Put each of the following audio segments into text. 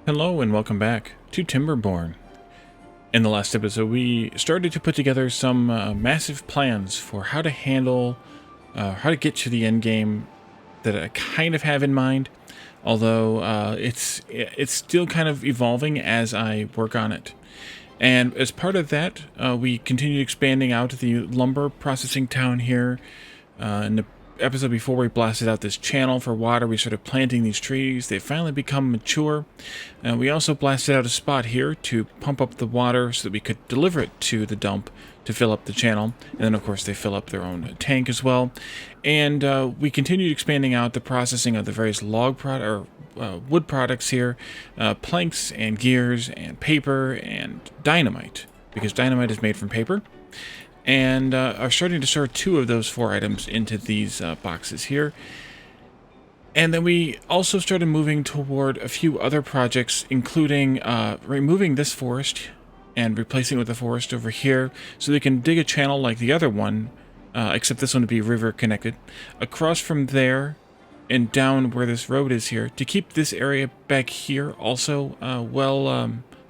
Hello and welcome back to Timberborn. In the last episode, we started to put together some massive plans for how to handle, how to get to the end game that I kind of have in mind, although it's still kind of evolving as I work on it. And as part of that, we continued expanding out the lumber processing town here. In the episode before, we blasted out this channel for water. We started planting these trees. They finally become mature. We also blasted out a spot here to pump up the water so that we could deliver it to the dump to fill up the channel. And then, of course, they fill up their own tank as well. And we continued expanding out the processing of the various wood products here, planks and gears and paper and dynamite, because dynamite is made from paper. And are starting to store 2 of those 4 items into these boxes here. And then we also started moving toward a few other projects, including removing this forest and replacing it with a forest over here, so they can dig a channel like the other one, except this one would be river connected, across from there and down where this road is here, to keep this area back here also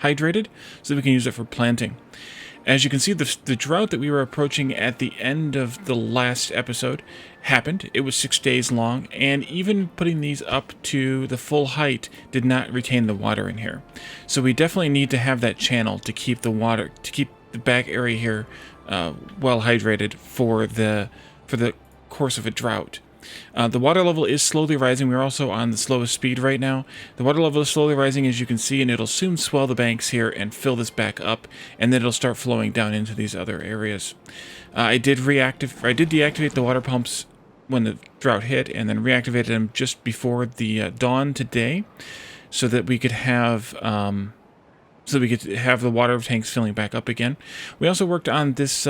hydrated, so that we can use it for planting. As you can see, the drought that we were approaching at the end of the last episode happened. It was 6 days long, and even putting these up to the full height did not retain the water in here. So we definitely need to have that channel to keep the water, to keep the back area here well hydrated for the course of a drought. The water level is slowly rising. We're also on the slowest speed right now. The water level is slowly rising, as you can see, and it'll soon swell the banks here and fill this back up, and then it'll start flowing down into these other areas. I did deactivate the water pumps when the drought hit, and then reactivated them just before the dawn today, so that we could have the water tanks filling back up again. We also worked on this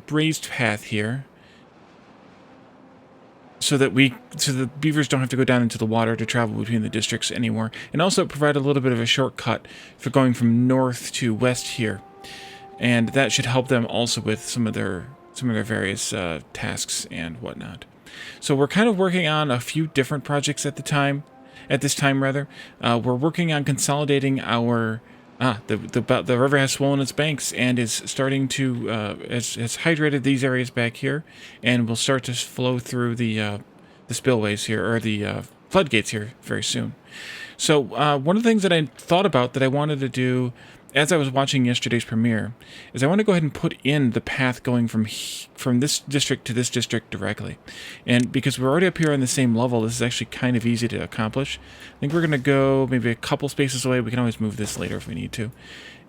raised path here, so that the beavers don't have to go down into the water to travel between the districts anymore, and also provide a little bit of a shortcut for going from north to west here, and that should help them also with some of their various tasks and whatnot. So we're kind of working on a few different projects at this time. We're working on consolidating our the river has swollen its banks and is starting to has hydrated these areas back here, and will start to flow through the spillways here, or the floodgates here, very soon. So one of the things that I thought about that I wanted to do as I was watching yesterday's premiere is I want to go ahead and put in the path going from this district to this district directly. And because we're already up here on the same level, this is actually kind of easy to accomplish. I think we're going to go maybe a couple spaces away. We can always move this later if we need to.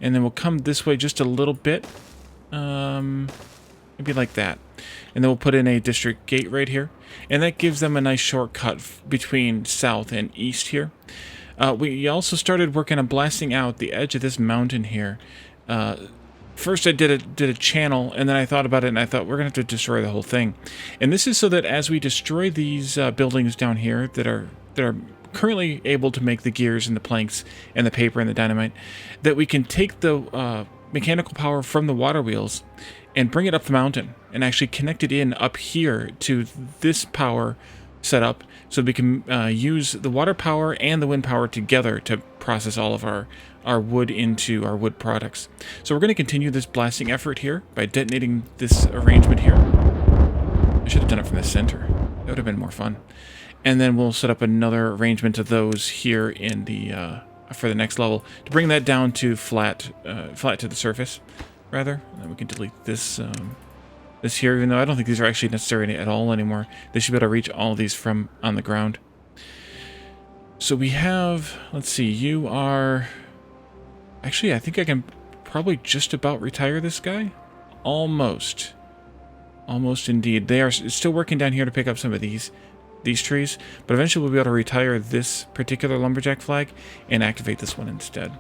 And then we'll come this way just a little bit. Maybe like that. And then we'll put in a district gate right here. And that gives them a nice shortcut between south and east here. We also started working on blasting out the edge of this mountain here. First I did a channel, and then I thought about it, and I thought we're going to have to destroy the whole thing. And this is so that as we destroy these buildings down here that are currently able to make the gears and the planks and the paper and the dynamite, that we can take the mechanical power from the water wheels and bring it up the mountain and actually connect it in up here to this power setup, so we can use the water power and the wind power together to process all of our wood into our wood products. So we're going to continue this blasting effort here by detonating this arrangement here. I should have done it from the center. That would have been more fun. And then we'll set up another arrangement of those here in the for the next level to bring that down to flat to the surface, rather. And then we can delete this. This here, even though I don't think these are actually necessary at all anymore. They should be able to reach all of these from on the ground. So we have, let's see, you are... Actually, I think I can probably just about retire this guy. Almost. Almost indeed. They are still working down here to pick up some of these trees, but eventually we'll be able to retire this particular lumberjack flag and activate this one instead.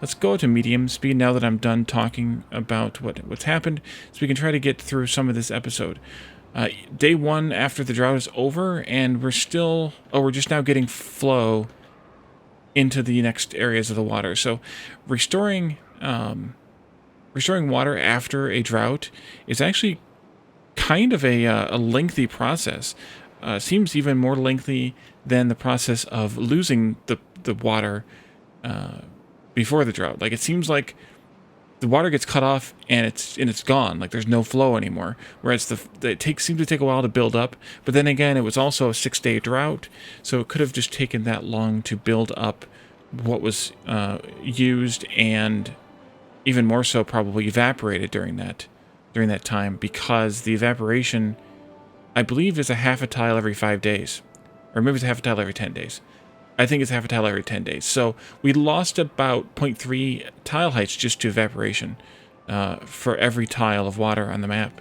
Let's go to medium speed now that I'm done talking about what's happened, so we can try to get through some of this episode. Day 1 after the drought is over, and we're just now getting flow into the next areas of the water. So restoring water after a drought is actually kind of a lengthy process. Seems even more lengthy than the process of losing the water before the drought. Like, it seems like the water gets cut off and it's gone. Like, there's no flow anymore. Whereas seems to take a while to build up. But then again, it was also a 6-day drought, so it could have just taken that long to build up what was used, and even more so probably evaporated during that time, because the evaporation, I believe, is a half a tile every 5 days, or maybe it's a half a tile every 10 days. I think it's half a tile every 10 days. So we lost about 0.3 tile heights just to evaporation for every tile of water on the map.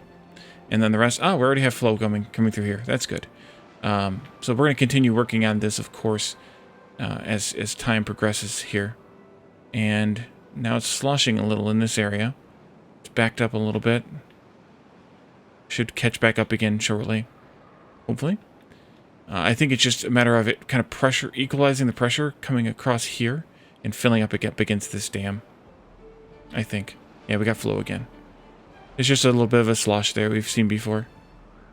And then the rest, we already have flow coming through here. That's good. So we're going to continue working on this, of course, as time progresses here. And now it's sloshing a little in this area. It's backed up a little bit. Should catch back up again shortly, hopefully. I think it's just a matter of it kind of equalizing the pressure coming across here and filling up against this dam, I think. Yeah, we got flow again. It's just a little bit of a slosh there we've seen before.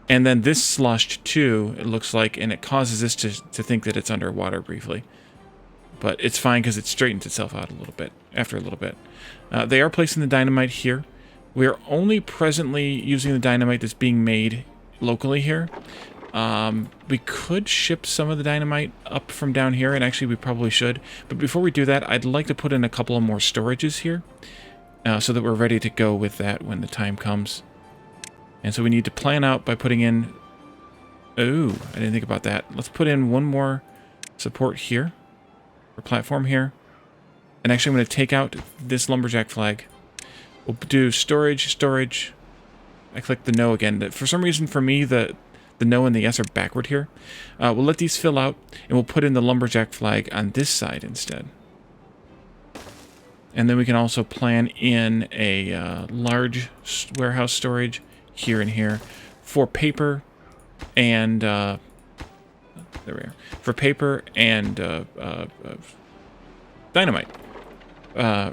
And then this sloshed too, it looks like, and it causes this to think that it's underwater briefly. But it's fine because it straightens itself out a little bit after a little bit. They are placing the dynamite here. We are only presently using the dynamite that's being made locally here. We could ship some of the dynamite up from down here, and actually we probably should. But before we do that, I'd like to put in a couple of more storages here, so that we're ready to go with that when the time comes. And so we need to plan out by putting in... Oh, I didn't think about that. Let's put in one more support here, or platform here. And actually I'm going to take out this lumberjack flag. We'll do storage. I click the no again. For some reason, for me, the no and the yes are backward here. We'll let these fill out, and we'll put in the lumberjack flag on this side instead. And then we can also plan in a large warehouse storage here and here for paper and there we are, for paper and dynamite,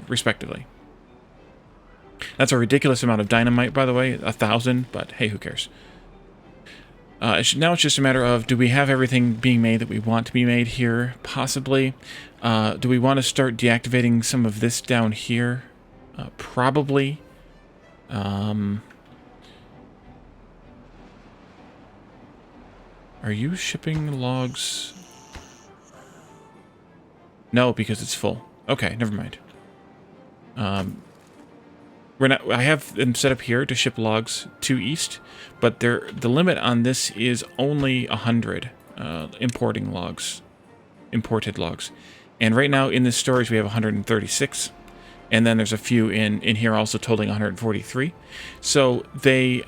respectively. That's a ridiculous amount of dynamite, by the way, 1,000, but hey, who cares? Now it's just a matter of, do we have everything being made that we want to be made here? Possibly. Do we want to start deactivating some of this down here? Probably. Are you shipping logs? No, because it's full. Okay, never mind. I have them set up here to ship logs to east, but the limit on this is only 100 imported logs. And right now in this storage we have 136, and then there's a few in here also totaling 143. So they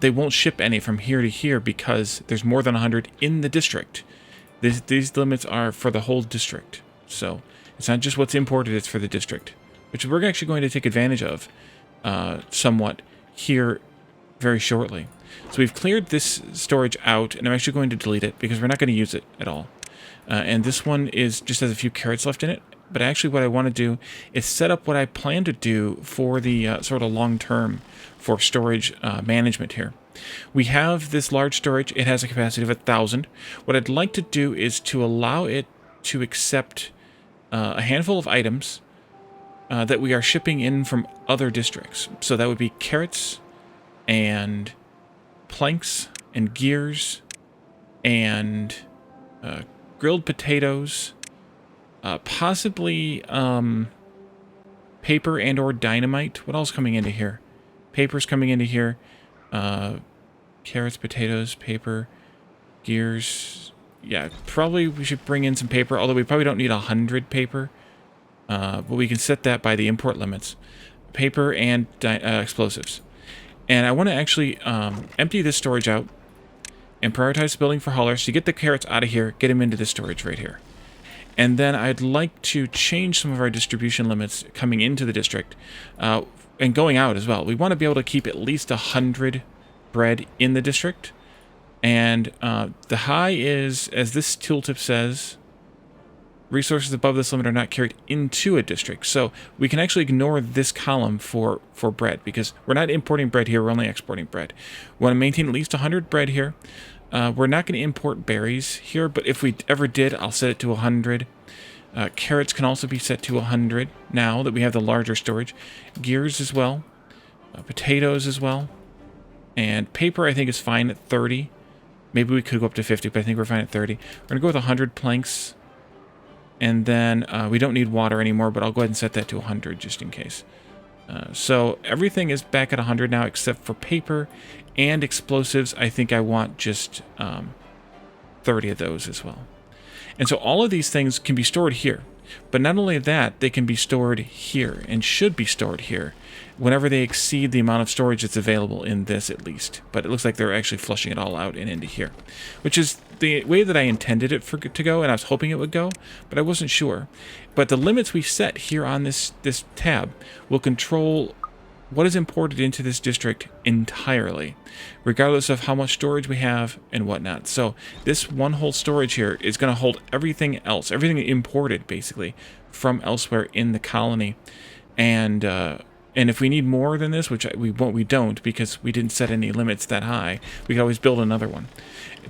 won't ship any from here to here because there's more than 100 in the district. These limits are for the whole district. So it's not just what's imported, it's for the district, which we're actually going to take advantage of somewhat here very shortly. So we've cleared this storage out, and I'm actually going to delete it because we're not going to use it at all. And this one just has a few carrots left in it. But actually what I want to do is set up what I plan to do for the sort of long term for storage management here. We have this large storage. It has a capacity of 1,000. What I'd like to do is to allow it to accept a handful of items that we are shipping in from other districts. So that would be carrots and planks and gears and grilled potatoes, possibly paper and or dynamite. What else coming into here? Paper's coming into here. Carrots, potatoes, paper, gears. Yeah, probably we should bring in some paper, although we probably don't need 100 paper. But we can set that by the import limits. Paper and explosives. And I want to actually empty this storage out and prioritize building for haulers to get the carrots out of here, get them into the storage right here. And then I'd like to change some of our distribution limits coming into the district and going out as well. We want to be able to keep at least 100 bread in the district. And the high is, as this tooltip says, resources above this limit are not carried into a district. So we can actually ignore this column for bread because we're not importing bread here, we're only exporting bread. We want to maintain at least 100 bread here. We're not going to import berries here, but if we ever did, I'll set it to 100. Carrots can also be set to 100 now that we have the larger storage. Gears as well. Potatoes as well. And paper I think is fine at 30. Maybe we could go up to 50, but I think we're fine at 30. We're going to go with 100 planks. And then we don't need water anymore, but I'll go ahead and set that to 100 just in case. So everything is back at 100 now except for paper and explosives. I think I want just 30 of those as well. And so all of these things can be stored here. But not only that, they can be stored here and should be stored here whenever they exceed the amount of storage that's available in this at least. But it looks like they're actually flushing it all out and into here, which is the way that I intended it to go, and I was hoping it would go, but I wasn't sure. But the limits we set here on this tab will control what is imported into this district entirely, regardless of how much storage we have and whatnot. So this one whole storage here is going to hold everything else, everything imported basically from elsewhere in the colony. And if we need more than this, which we don't because we didn't set any limits that high, we can always build another one.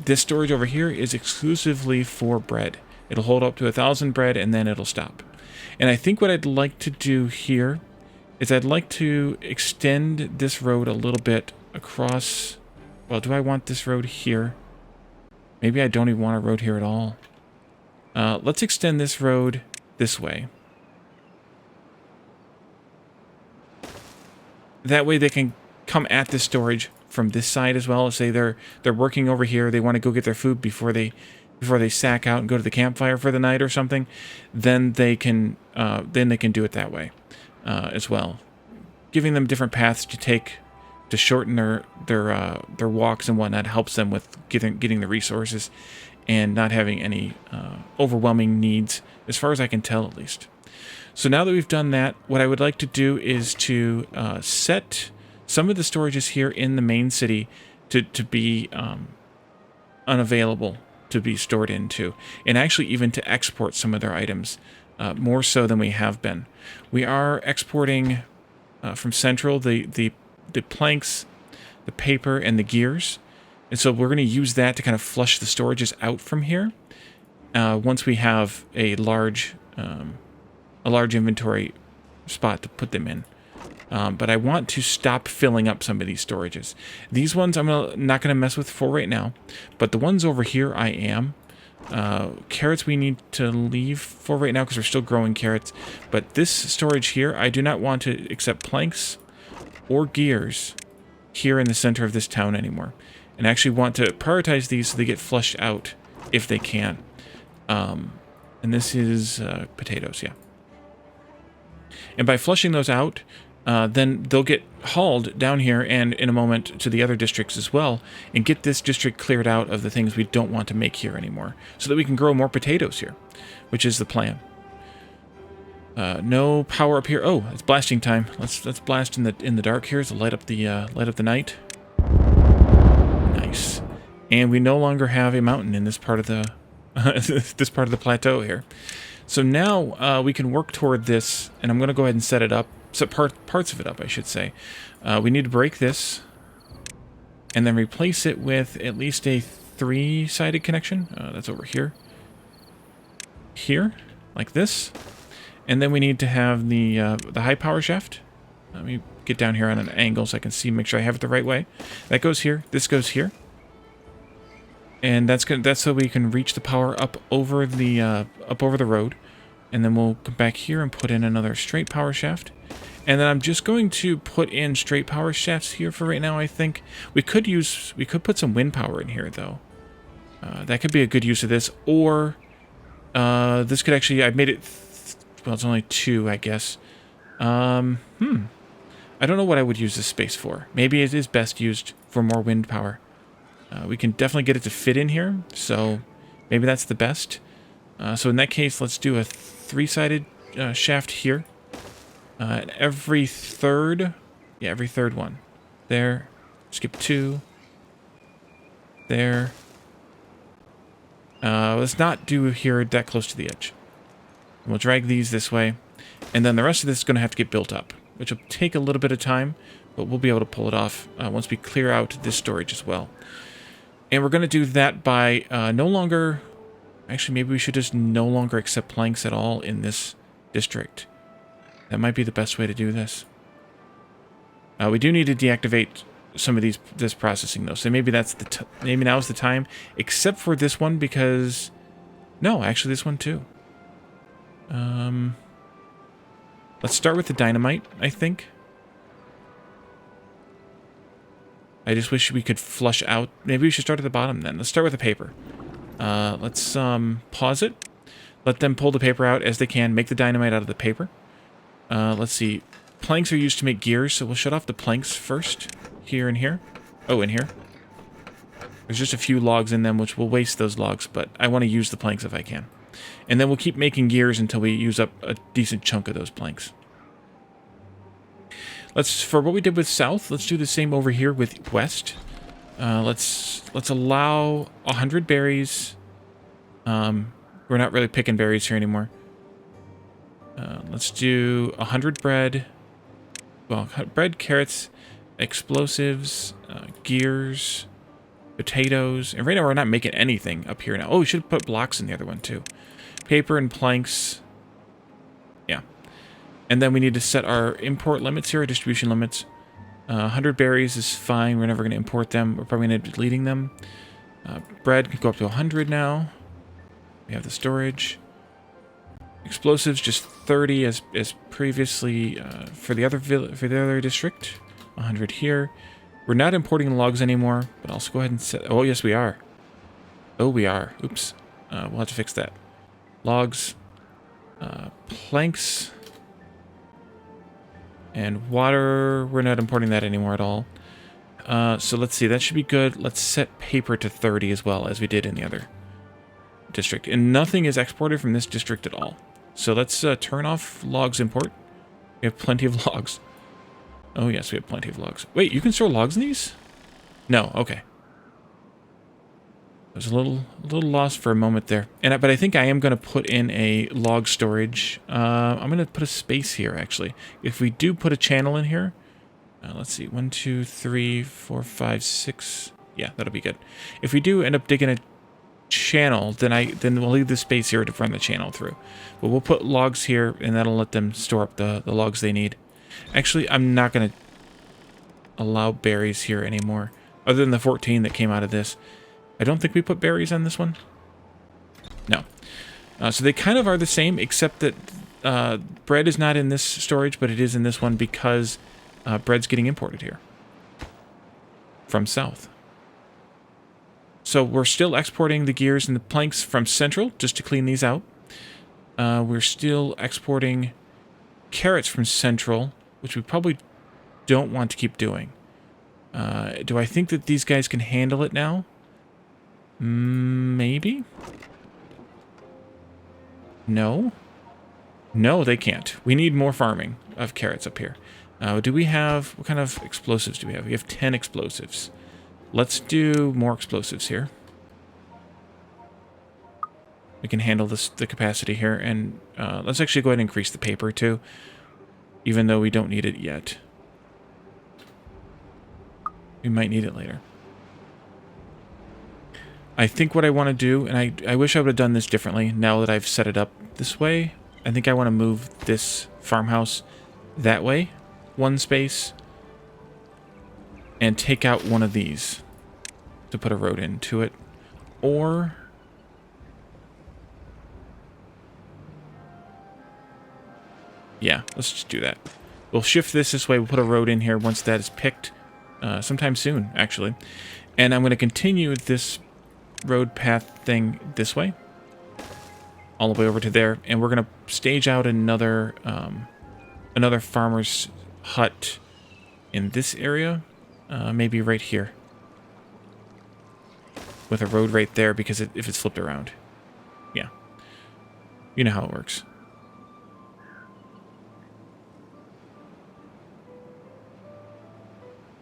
This storage over here is exclusively for bread. It'll hold up to 1,000 bread and then it'll stop. And I think what I'd like to do here is I'd like to extend this road a little bit across. Well, do I want this road here? Maybe I don't even want a road here at all. Let's extend this road this way. That way they can come at this storage from this side as well. Say they're working over here, they want to go get their food before they sack out and go to the campfire for the night or something. Then they can do it that way. As well, giving them different paths to take to shorten their walks and whatnot helps them with getting the resources and not having any overwhelming needs, as far as I can tell at least. So now that we've done that, what I would like to do is to set some of the storages here in the main city to be unavailable to be stored into, and actually even to export some of their items. More so than we have been. We are exporting from Central the planks, the paper, and the gears. And so we're going to use that to kind of flush the storages out from here once we have a large inventory spot to put them in. But I want to stop filling up some of these storages. These ones I'm not going to mess with for right now, but the ones over here I am. Carrots we need to leave for right now because we're still growing carrots. But this storage here, I do not want to accept planks or gears here in the center of this town anymore. And actually want to prioritize these so they get flushed out if they can. And this is potatoes, yeah. And by flushing those out, then they'll get hauled down here and in a moment to the other districts as well and get this district cleared out of the things we don't want to make here anymore so that we can grow more potatoes here, which is the plan. No power up here. Oh, it's blasting time. Let's blast in the dark here to light up the night. Nice. And we no longer have a mountain in this part of the this part of the plateau here. So now we can work toward this, and I'm going to go ahead and set it up. So parts of it up, I should say. We need to break this and then replace it with at least a 3-sided connection. That's over here. Here, like this. And then we need to have the high power shaft. Let me get down here on an angle so I can make sure I have it the right way. That goes here. This goes here. And that's so we can reach the power up over the road. And then we'll come back here and put in another straight power shaft. And then I'm just going to put in straight power shafts here for right now, I think. We could put some wind power in here, though. That could be a good use of this. Or this could actually, I've made it, well, it's only 2, I guess. I don't know what I would use this space for. Maybe it is best used for more wind power. We can definitely get it to fit in here, so maybe that's the best. So in that case, let's do a 3-sided shaft here. Every third one. There. Skip 2. There. Let's not do here that close to the edge. We'll drag these this way. And then the rest of this is going to have to get built up, which will take a little bit of time, but we'll be able to pull it off once we clear out this storage as well. And we're going to do that by no longer... Actually, maybe we should just no longer accept planks at all in this district. That might be the best way to do this. We do need to deactivate some of this processing though, so maybe that's maybe now's the time, except for this one because no, actually this one too. Let's start with the dynamite, I think. I just wish we could flush out. Maybe we should start at the bottom then. Let's start with the paper. Let's pause it. Let them pull the paper out as they can. Make the dynamite out of the paper. Let's see. Planks are used to make gears, so we'll shut off the planks first. Here and here. Oh, and here. There's just a few logs in them, which will waste those logs, but I want to use the planks if I can. And then we'll keep making gears until we use up a decent chunk of those planks. For what we did with south, let's do the same over here with west. Let's allow 100 berries. We're not really picking berries here anymore. Let's do 100 bread. Well, bread, carrots, explosives, gears, potatoes. And right now we're not making anything up here now. Oh, we should put blocks in the other one too. Paper and planks. Yeah. And then we need to set our import limits here, our distribution limits. 100 berries is fine. We're never going to import them. We're probably going to be deleting them. Bread can go up to 100 now. We have the storage. Explosives just 30 as previously for the other district. 100 here. We're not importing logs anymore, but I'll go ahead and set. Oh yes, we are. Oh, we are. Oops. We'll have to fix that. Logs, planks, and water. We're not importing that anymore at all. So let's see. That should be good. Let's set paper to 30 as well as we did in the other district. And nothing is exported from this district at all. So let's turn off logs import. We have plenty of logs. Oh yes, we have plenty of logs. Wait, you can store logs in these? No, okay. I was a little lost for a moment there. But I think I am going to put in a log storage. I'm going to put a space here, actually. If we do put a channel in here, let's see, 1, 2, 3, 4, 5, 6. Yeah, that'll be good. If we do end up digging a channel, then we'll leave the space here to run the channel through. But we'll put logs here, and that'll let them store up the logs they need. Actually, I'm not going to allow berries here anymore, other than the 14 that came out of this. I don't think we put berries on this one. No. So they kind of are the same, except that bread is not in this storage, but it is in this one because bread's getting imported here from south. So we're still exporting the gears and the planks from central, just to clean these out. We're still exporting carrots from central, which we probably don't want to keep doing. Do I think that these guys can handle it now? Maybe? No? No, they can't. We need more farming of carrots up here. Do we have... What kind of explosives do we have? We have 10 explosives. Let's do more explosives here. We can handle the capacity here. And let's actually go ahead and increase the paper too, even though we don't need it yet. We might need it later. I think what I want to do, and I wish I would have done this differently now that I've set it up this way. I think I want to move this farmhouse that way, one space, and take out one of these to put a road into it. Or... yeah, let's just do that. We'll shift this way. We'll put a road in here once that is picked. Sometime soon, actually. And I'm going to continue this road path thing this way. All the way over to there. And we're going to stage out another farmer's hut in this area. Maybe right here. With a road right there, because if it's flipped around. Yeah. You know how it works.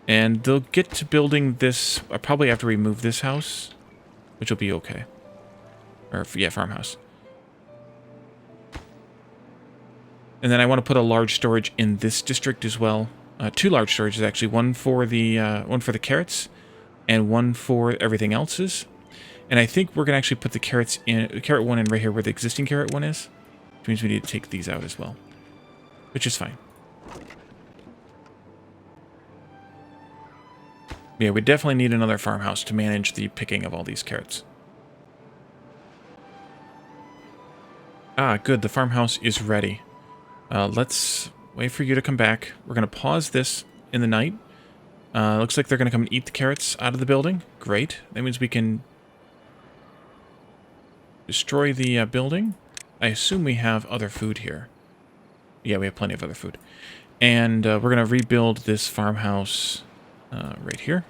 And they'll get to building this probably after we move this house, which will be okay. Or, yeah, farmhouse. And then I want to put a large storage in this district as well. 2 large storages, actually. One for the carrots, and one for everything else's. And I think we're going to actually put the carrots in, carrot one in right here where the existing carrot one is. Which means we need to take these out as well. Which is fine. Yeah, we definitely need another farmhouse to manage the picking of all these carrots. Ah, good. The farmhouse is ready. Let's wait for you to come back. We're going to pause this in the night. Looks like they're going to come and eat the carrots out of the building. Great. That means we can destroy the building. I assume we have other food here. Yeah, we have plenty of other food. And we're going to rebuild this farmhouse right here.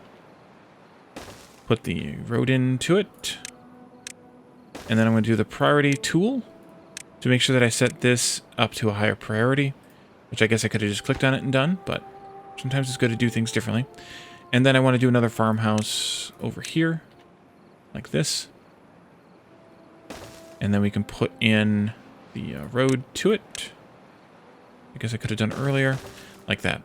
Put the road into it. And then I'm going to do the priority tool to make sure that I set this up to a higher priority, which I guess I could have just clicked on it and done, but sometimes it's good to do things differently. And then I want to do another farmhouse over here, like this. And then we can put in the road to it. I guess I could have done earlier, like that.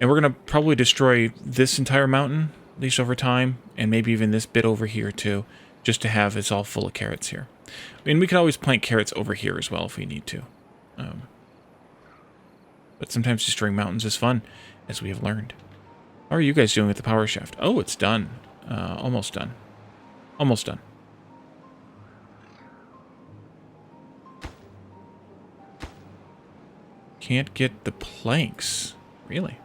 And we're going to probably destroy this entire mountain, at least over time, and maybe even this bit over here too, just to have it's all full of carrots here. I mean, we could always plant carrots over here as well if we need to. But sometimes destroying mountains is fun, as we have learned. How are you guys doing with the power shaft? Oh, it's done. Almost done. Almost done. Can't get the planks. Really?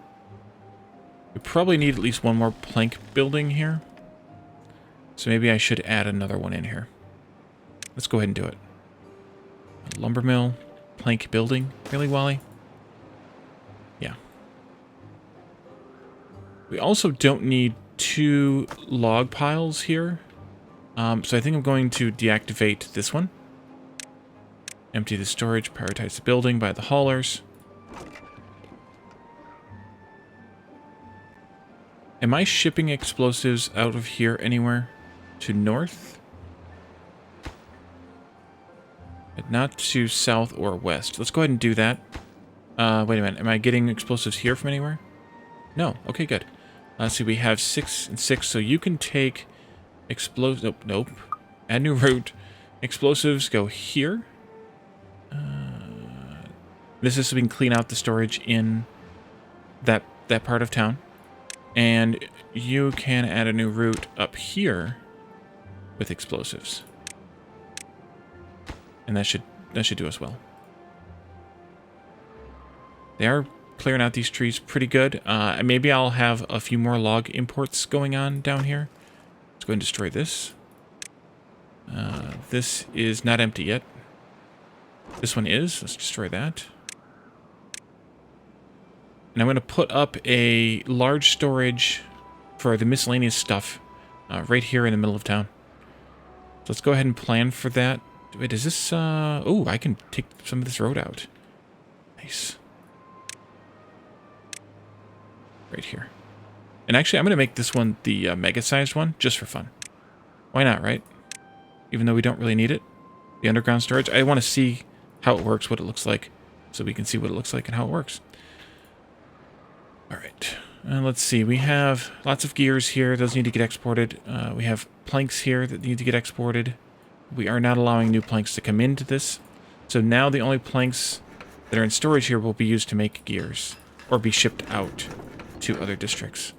We probably need at least one more plank building here. So maybe I should add another one in here. Let's go ahead and do it. A lumber mill, plank building. Really, Wally? Yeah. We also don't need 2 log piles here. So I think I'm going to deactivate this one. Empty the storage, prioritize the building by the haulers. Am I shipping explosives out of here anywhere? To north? But not to south or west. Let's go ahead and do that. Wait a minute. Am I getting explosives here from anywhere? No. Okay, good. So we have 6 and 6. So you can take explosives. Nope. Nope. Add new route. Explosives go here. This is so we can clean out the storage in that part of town. And you can add a new route up here with explosives. And that should do us well. They are clearing out these trees pretty good. Maybe I'll have a few more log imports going on down here. Let's go ahead and destroy this. This is not empty yet. This one is. Let's destroy that. And I'm going to put up a large storage for the miscellaneous stuff right here in the middle of town. So let's go ahead and plan for that. Wait, is this... oh, I can take some of this road out. Nice. Right here. And actually, I'm going to make this one the mega-sized one, just for fun. Why not, right? Even though we don't really need it. The underground storage. I want to see how it works, what it looks like, so we can see what it looks like and how it works. Alright. Let's see. We have lots of gears here. Those need to get exported. We have planks here that need to get exported. We are not allowing new planks to come into this. So now the only planks that are in storage here will be used to make gears or be shipped out to other districts.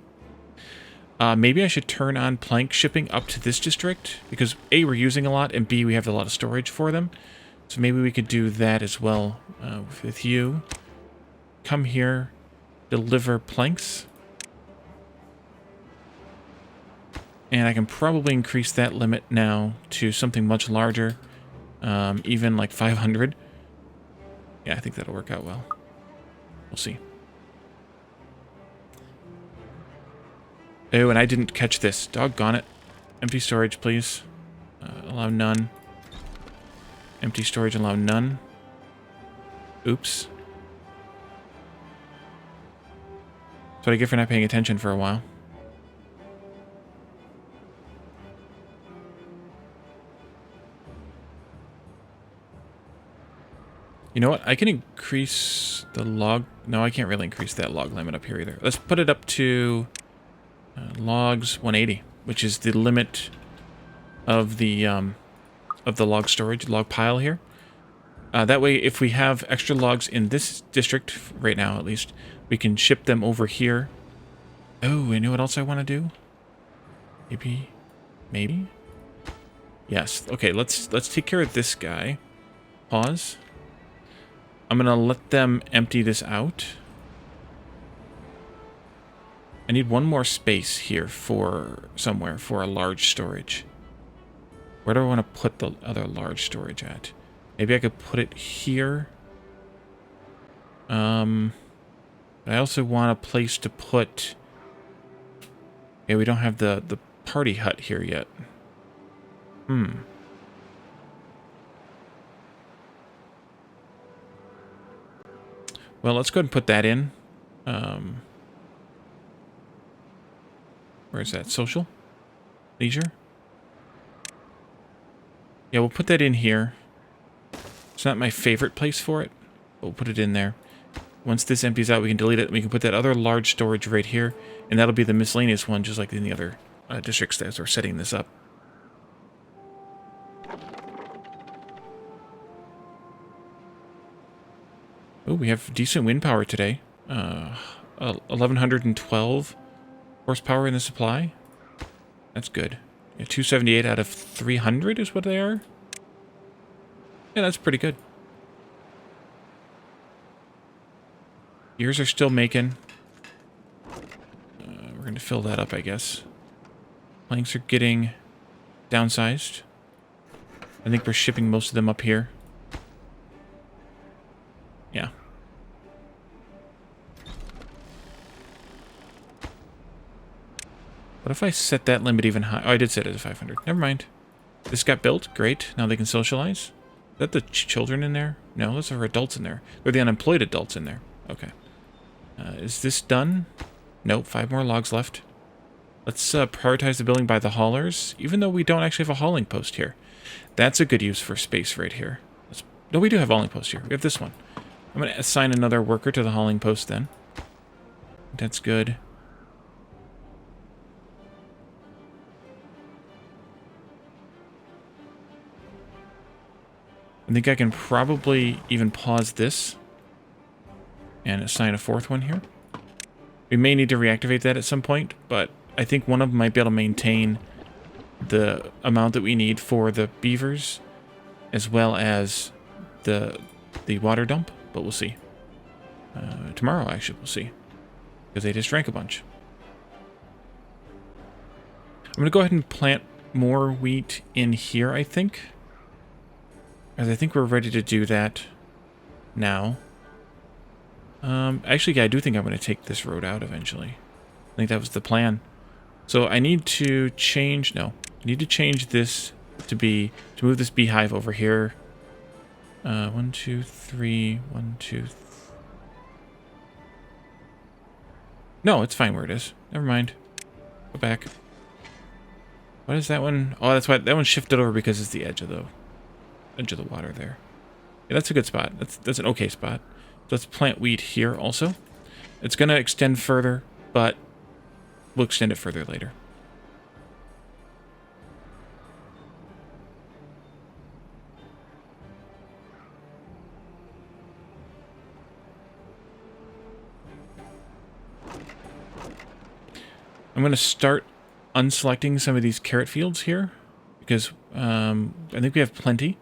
Maybe I should turn on plank shipping up to this district because A, we're using a lot, and B, we have a lot of storage for them. So maybe we could do that as well with you. Come here, deliver planks. And I can probably increase that limit now to something much larger, even like 500. Yeah, I think that'll work out well. We'll see. Oh, and I didn't catch this. Doggone it. Empty storage, please. Allow none. Empty storage, allow none. Oops. That's what I get for not paying attention for a while. You know what? I can increase the log... No, I can't really increase that log limit up here either. Let's put it up to logs 180, which is the limit of the log storage, log pile here. That way, if we have extra logs in this district, right now at least, we can ship them over here. Oh, you know what else I want to do? Maybe? Yes. Okay, let's take care of this guy. Pause. I'm going to let them empty this out. I need one more space here for somewhere for a large storage. Where do I want to put the other large storage at? Maybe I could put it here. I also want a place to put... Yeah, we don't have the party hut here yet. Well, let's go ahead and put that in. Where is that? Social? Leisure? Yeah, we'll put that in here. It's not my favorite place for it, but we'll put it in there. Once this empties out, we can delete it, and we can put that other large storage right here, and that'll be the miscellaneous one, just like in the other districts as we're setting this up. Oh, we have decent wind power today. 1112 horsepower in the supply. That's good. Yeah, 278 out of 300 is what they are. Yeah, that's pretty good. Gears are still making. We're going to fill that up, I guess. Planks are getting downsized. I think we're shipping most of them up here. Yeah. What if I set that limit even high? Oh, I did set it to 500. Never mind. This got built. Great. Now they can socialize. Is that the children in there? No, those are adults in there. They're the unemployed adults in there. Okay. Is this done? Nope. 5 more logs left. Let's prioritize the building by the haulers, even though we don't actually have a hauling post here. That's a good use for space right here. No, we do have a hauling post here. We have this one. I'm going to assign another worker to the hauling post then. That's good. I think I can probably even pause this and assign a 4th one here. We may need to reactivate that at some point, but I think one of them might be able to maintain the amount that we need for the beavers, as well as the water dump, but we'll see. Tomorrow, actually, we'll see, because they just drank a bunch. I'm going to go ahead and plant more wheat in here, I think. As I think we're ready to do that now. Actually, yeah, I do think I'm going to take this road out eventually. I think that was the plan. So I need to change... No. I need to change this to move this beehive over here. 1, 2, 3... 1, 2... No, it's fine where it is. Never mind. Go back. What is that one? Oh, that's why that one shifted over, because it's the edge of the water there. Yeah, that's a good spot. That's an okay spot. So let's plant wheat here also. It's going to extend further, but we'll extend it further later. I'm going to start unselecting some of these carrot fields here, because I think we have plenty.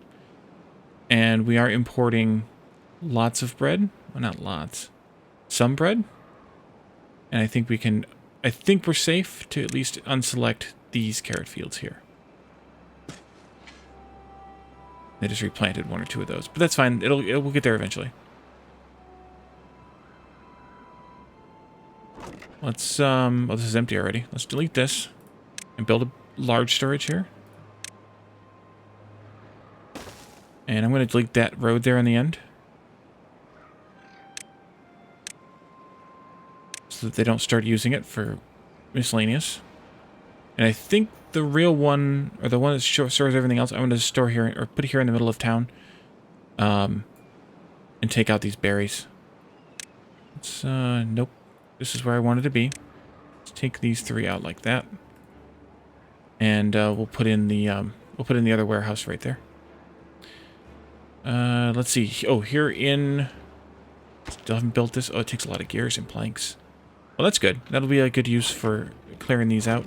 And we are importing lots of bread. Well, not lots. Some bread. And I think we're safe to at least unselect these carrot fields here. They just replanted 1 or 2 of those. But that's fine. We'll get there eventually. Let's, oh, this is empty already. Let's delete this and build a large storage here. And I'm going to delete that road there in the end, so that they don't start using it for miscellaneous. And I think the real one, or the one that stores everything else, I'm going to store here, or put it here in the middle of town, and take out these berries. Let's, nope. This is where I wanted to be. Let's take these 3 out like that. and we'll put in the other warehouse right there. Let's see. Oh, here in... Still haven't built this. Oh, it takes a lot of gears and planks. Well, that's good. That'll be a good use for clearing these out.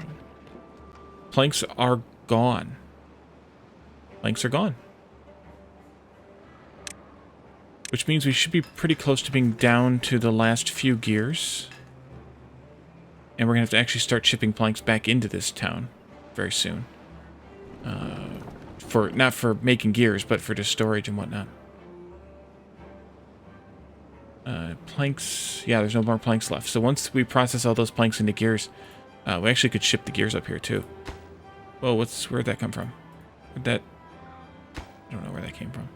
Planks are gone. Planks are gone. Which means we should be pretty close to being down to the last few gears. And we're going to have to actually start shipping planks back into this town very soon. Not for making gears, but for just storage and whatnot. Planks... Yeah, there's no more planks left. So once we process all those planks into gears, we actually could ship the gears up here too. Whoa, where'd that come from? I don't know where that came from.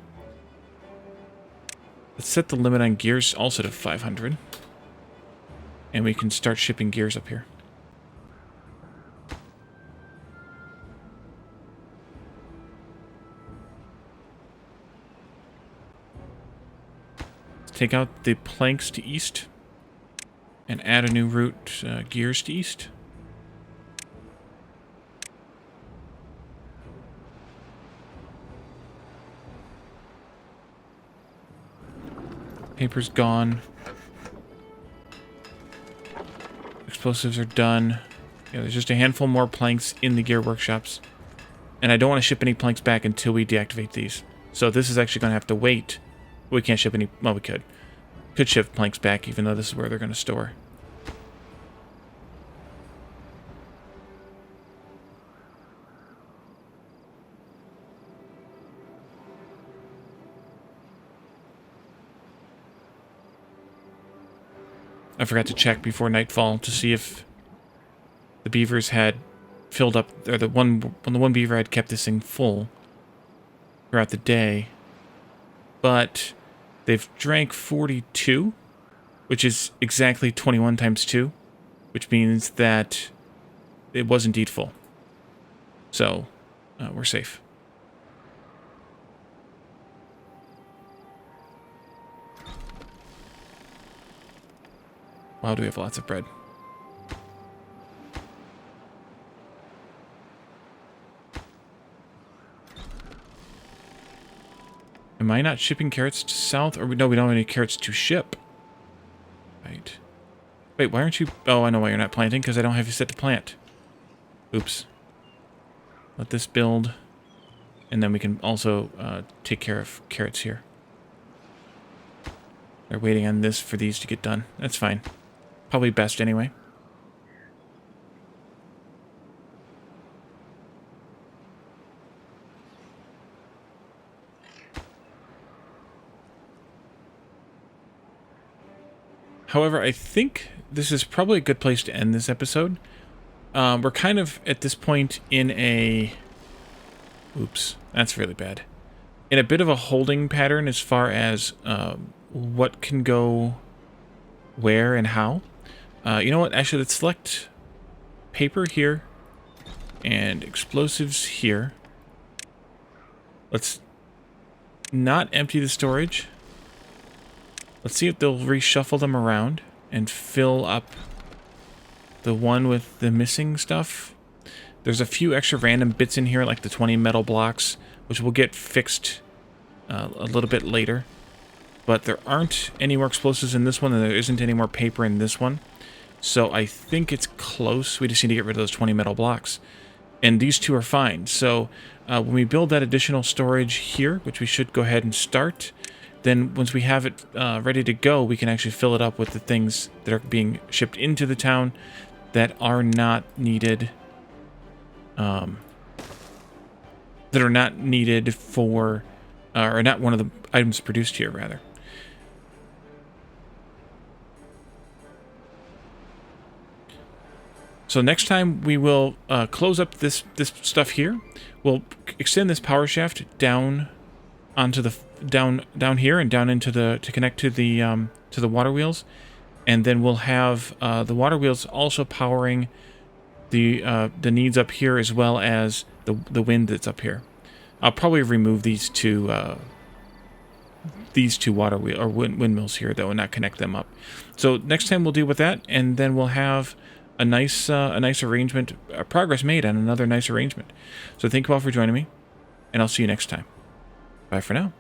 Let's set the limit on gears also to 500. And we can start shipping gears up here. Let's take out the planks to east. And add a new route, gears to east. Paper's gone. Explosives are done. Yeah, there's just a handful more planks in the gear workshops. And I don't want to ship any planks back until we deactivate these. So this is actually going to have to wait. We can't ship any... Well, we could. Could ship planks back, even though this is where they're going to store. I forgot to check before nightfall to see if the beavers had filled up, or the one beaver had kept this thing full throughout the day. But they've drank 42, which is exactly 21 times 2, which means that it was indeed full. So, we're safe. Wow, do we have lots of bread. Am I not shipping carrots to south? Or no, we don't have any carrots to ship. Right. Wait, why aren't you... Oh, I know why you're not planting, because I don't have you set to plant. Oops. Let this build. And then we can also take care of carrots here. They're waiting on this for these to get done. That's fine. Probably best anyway. However, I think this is probably a good place to end this episode. We're kind of, at this point, in a... Oops, that's really bad. In a bit of a holding pattern as far as what can go where and how. You know what? Actually, let's select paper here and explosives here. Let's not empty the storage. Let's see if they'll reshuffle them around and fill up the one with the missing stuff. There's a few extra random bits in here, like the 20 metal blocks, which will get fixed a little bit later. But there aren't any more explosives in this one, and there isn't any more paper in this one. So I think it's close. We just need to get rid of those 20 metal blocks. And these two are fine. So when we build that additional storage here, which we should go ahead and start, then once we have it ready to go, we can actually fill it up with the things that are being shipped into the town that are not needed. That are not needed for, or not one of the items produced here, rather. So next time we will close up this stuff here. We'll extend this power shaft down onto the down here and down into to connect to the water wheels, and then we'll have the water wheels also powering the needs up here as well as the wind that's up here. I'll probably remove these two water windmills here that will not connect them up. So next time we'll deal with that, and then we'll have a nice arrangement, progress made on another nice arrangement. So thank you all for joining me, and I'll see you next time. Bye for now.